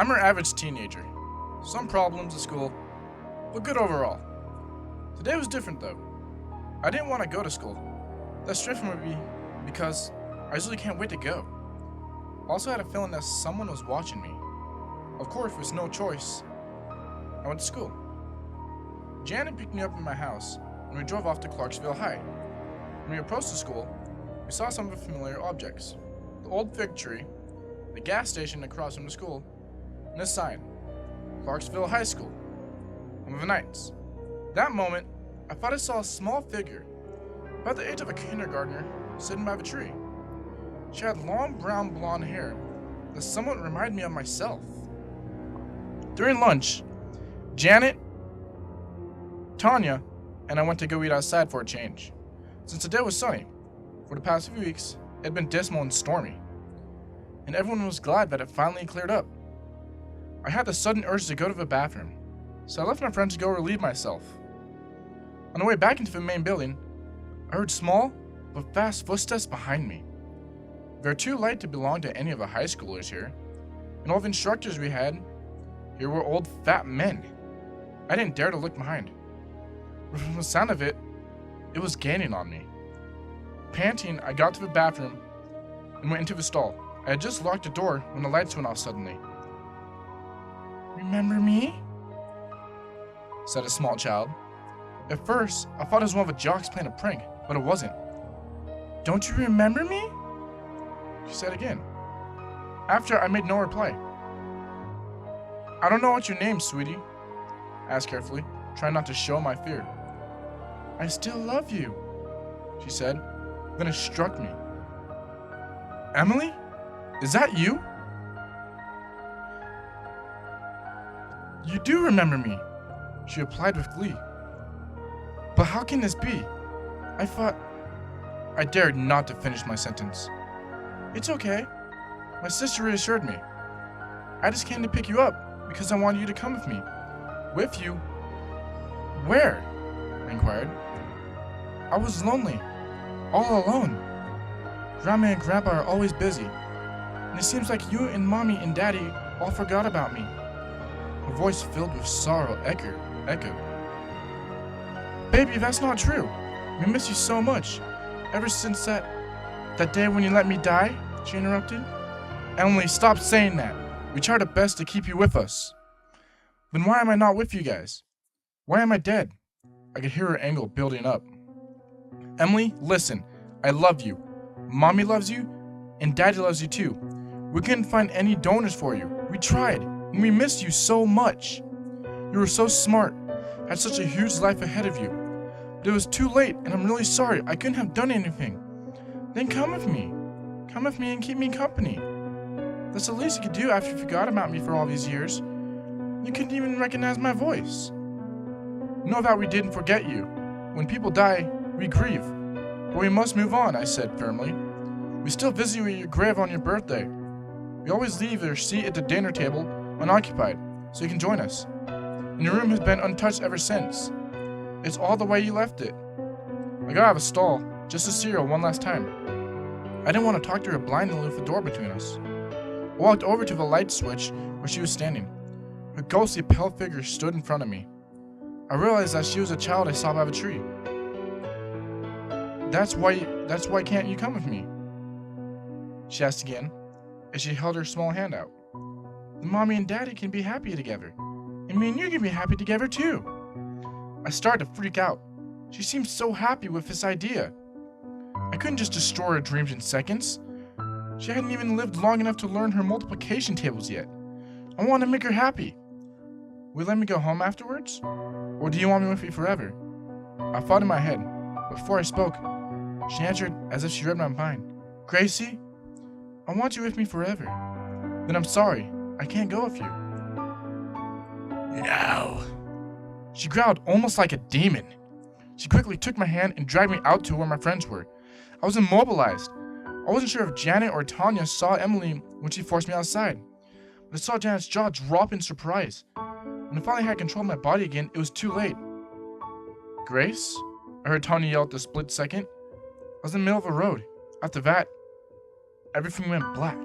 I'm your average teenager. Some problems at school, but good overall. Today was different though. I didn't want to go to school. That stressed me because I usually can't wait to go. I also had a feeling that someone was watching me. Of course, with no choice, I went to school. Janet picked me up in my house, and we drove off to Clarksville High. When we approached the school, we saw some of the familiar objects. The old fig tree, the gas station across from the school, and a sign, Clarksville High School, home of the Knights. That moment, I thought I saw a small figure, about the age of a kindergartner, sitting by the tree. She had long brown blonde hair that somewhat reminded me of myself. During lunch, Janet, Tanya, and I went to go eat outside for a change. Since the day was sunny, for the past few weeks, it had been dismal and stormy, and everyone was glad that it finally cleared up. I had the sudden urge to go to the bathroom, so I left my friend to go relieve myself. On the way back into the main building, I heard small but fast footsteps behind me. They're too light to belong to any of the high schoolers here, and all the instructors we had here were old fat men. I didn't dare to look behind. But from the sound of it, it was gaining on me. Panting, I got to the bathroom and went into the stall. I had just locked the door when the lights went off suddenly. "Remember me?" said a small child. At first, I thought it was one of the jocks playing a prank, but it wasn't. "Don't you remember me?" she said again. After, I made no reply. "I don't know what your name's, sweetie," I asked carefully, trying not to show my fear. "I still love you," she said. Then it struck me. "Emily? Is that you?" "You do remember me," she replied with glee. "But how can this be? I thought—" I dared not to finish my sentence. "It's okay. My sister reassured me. I just came to pick you up because I wanted you to come with me." "With you? Where?" I inquired. "I was lonely, all alone. Grandma and Grandpa are always busy, and it seems like you and Mommy and Daddy all forgot about me." Her voice filled with sorrow echoed. "Baby, that's not true. We miss you so much. Ever since that day when you let me die," she interrupted. "Emily, stop saying that. We tried our best to keep you with us." "Then why am I not with you guys? Why am I dead?" I could hear her anger building up. "Emily, listen. I love you. Mommy loves you, and Daddy loves you too. We couldn't find any donors for you. We tried, and we missed you so much. You were so smart, had such a huge life ahead of you. But it was too late, and I'm really sorry. I couldn't have done anything. Then come with me. Come with me and keep me company. That's the least you could do after you forgot about me for all these years. You couldn't even recognize my voice. Know that we didn't forget you. When people die, we grieve. But we must move on," I said firmly. "We still visit you at your grave on your birthday. We always leave your seat at the dinner table unoccupied, so you can join us. And your room has been untouched ever since. It's all the way you left it." I got out of the stall just to see her one last time. I didn't want to talk to her blindly with the door between us. I walked over to the light switch where she was standing. Her ghostly pale figure stood in front of me. I realized that she was a child I saw by the tree. That's why can't you come with me?" she asked again, as she held her small hand out. "Then Mommy and Daddy can be happy together, and me and you can be happy together too." I started to freak out. She seemed so happy with this idea. I couldn't just destroy her dreams in seconds. She hadn't even lived long enough to learn her multiplication tables yet. I wanted to make her happy. "Will you let me go home afterwards? Or do you want me with you forever?" I thought in my head, but before I spoke, she answered as if she read my mind. "Gracie, I want you with me forever." "Then I'm sorry, I can't go with you." "No," she growled almost like a demon. She quickly took my hand and dragged me out to where my friends were. I was immobilized. I wasn't sure if Janet or Tanya saw Emily when she forced me outside, but I saw Janet's jaw drop in surprise. When I finally had control of my body again, it was too late. "Grace?" I heard Tanya yell at the split second. I was in the middle of a road. After that, everything went black.